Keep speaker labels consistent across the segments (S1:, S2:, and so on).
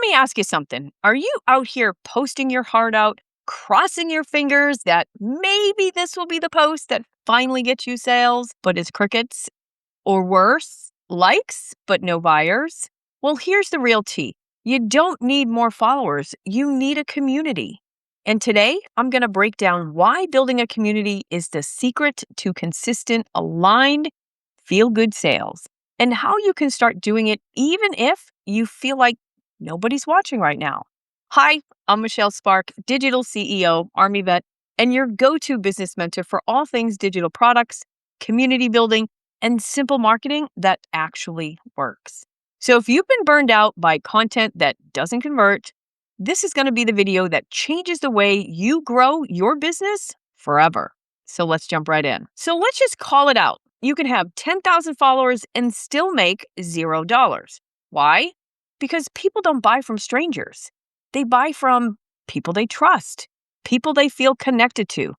S1: me ask you something. Are you out here posting your heart out, crossing your fingers that maybe this will be the post that finally gets you sales, but it's crickets? Or worse, likes, but no buyers? Well, here's the real tea. You don't need more followers. You need a community. And today, I'm going to break down why building a community is the secret to consistent, aligned, feel-good sales, and how you can start doing it even if you feel like nobody's watching right now. Hi, I'm Michelle Spark, Digital CEO, Army Vet, and your go-to business mentor for all things digital products, community building, and simple marketing that actually works. So if you've been burned out by content that doesn't convert, this is going to be the video that changes the way you grow your business forever. So let's jump right in. So let's just call it out. You can have 10,000 followers and still make $0. Why? Because people don't buy from strangers. They buy from people they trust, people they feel connected to,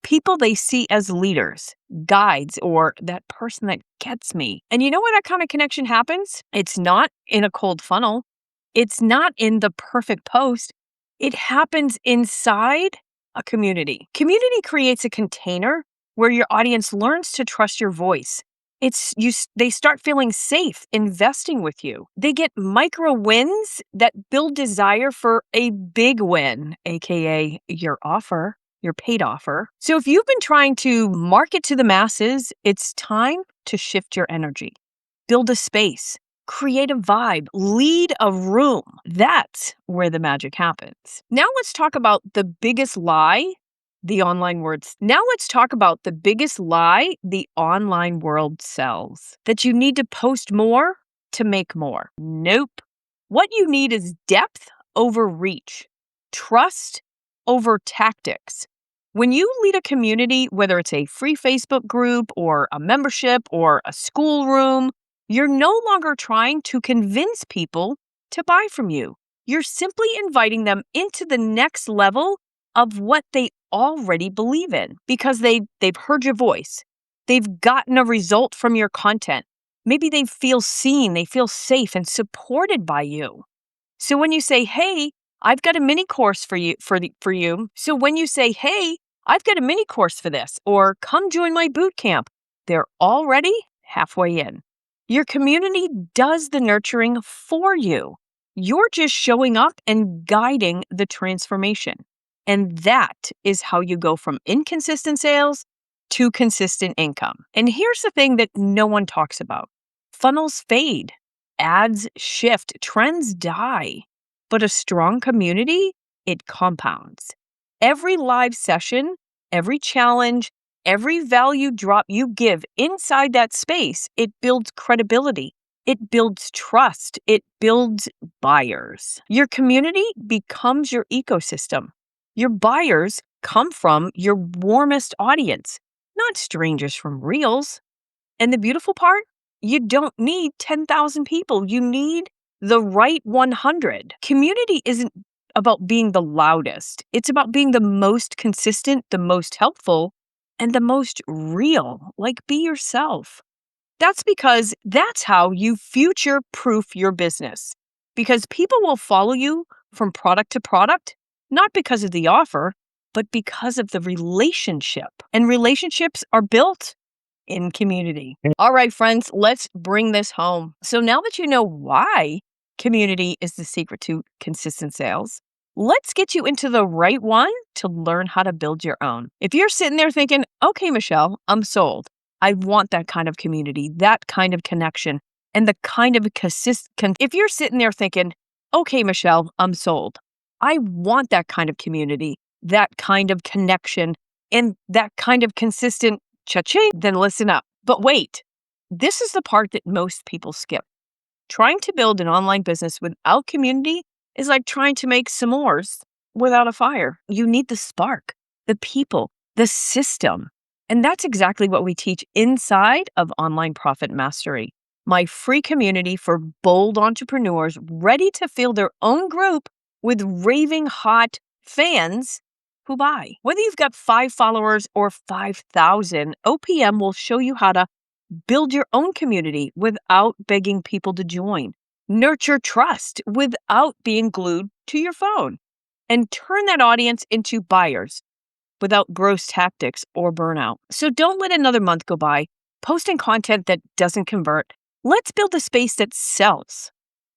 S1: people they see as leaders, guides, or that person that gets me. And you know where that kind of connection happens? It's not in a cold funnel. It's not in the perfect post. It happens inside a community. Community creates a container where your audience learns to trust your voice. They start feeling safe investing with you. They get micro wins that build desire for a big win, aka your offer, your paid offer. So if you've been trying to market to the masses, it's time to shift your energy. Build a space, create a vibe, lead a room. That's where the magic happens. Now let's talk about the biggest lie the online world sells. That you need to post more to make more. Nope. What you need is depth over reach, trust over tactics. When you lead a community, whether it's a free Facebook group or a membership or a school room, you're no longer trying to convince people to buy from you. You're simply inviting them into the next level of what they already believe in because they've heard your voice. They've gotten a result from your content. Maybe they feel seen, they feel safe and supported by you. So when you say, "Hey, I've got a mini course for you," So when you say, "Hey, I've got a mini course for this," or "Come join my boot camp," they're already halfway in. Your community does the nurturing for you. You're just showing up and guiding the transformation. And that is how you go from inconsistent sales to consistent income. And here's the thing that no one talks about. Funnels fade, ads shift, trends die. But a strong community, it compounds. Every live session, every challenge, every value drop you give inside that space, it builds credibility. It builds trust. It builds buyers. Your community becomes your ecosystem. Your buyers come from your warmest audience, not strangers from Reels. And the beautiful part, you don't need 10,000 people. You need the right 100. Community isn't about being the loudest. It's about being the most consistent, the most helpful, and the most real. Like, be yourself. That's because that's how you future-proof your business. Because people will follow you from product to product, not because of the offer, but because of the relationship. And relationships are built in community. All right, friends, let's bring this home. So now that you know why community is the secret to consistent sales, let's get you into the right one to learn how to build your own. If you're sitting there thinking, "Okay, Michelle, I'm sold. I want that kind of community, that kind of connection, and the kind of If you're sitting there thinking, "Okay, Michelle, I'm sold. I want that kind of community, that kind of connection, and that kind of consistent cha-ching," then listen up. But wait, this is the part that most people skip. Trying to build an online business without community is like trying to make s'mores without a fire. You need the spark, the people, the system. And that's exactly what we teach inside of Online Profit Mastery, my free community for bold entrepreneurs ready to fill their own group with raving hot fans who buy. Whether you've got 5 followers or 5,000, OPM will show you how to build your own community without begging people to join. Nurture trust without being glued to your phone. And turn that audience into buyers without gross tactics or burnout. So don't let another month go by posting content that doesn't convert. Let's build a space that sells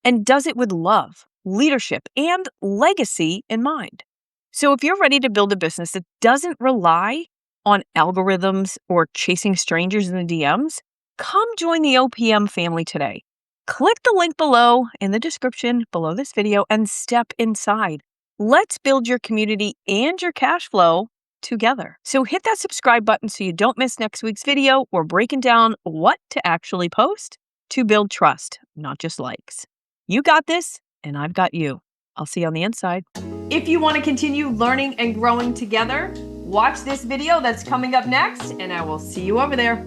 S1: and does it with love, leadership, and legacy in mind. So if you're ready to build a business that doesn't rely on algorithms or chasing strangers in the DMs, come join the OPM family today. Click the link below in the description below this video and step inside. Let's build your community and your cash flow together. So hit that subscribe button so you don't miss next week's video. We're breaking down what to actually post to build trust, not just likes. You got this, and I've got you. I'll see you on the inside. If you want to continue learning and growing together, watch this video that's coming up next, and I will see you over there.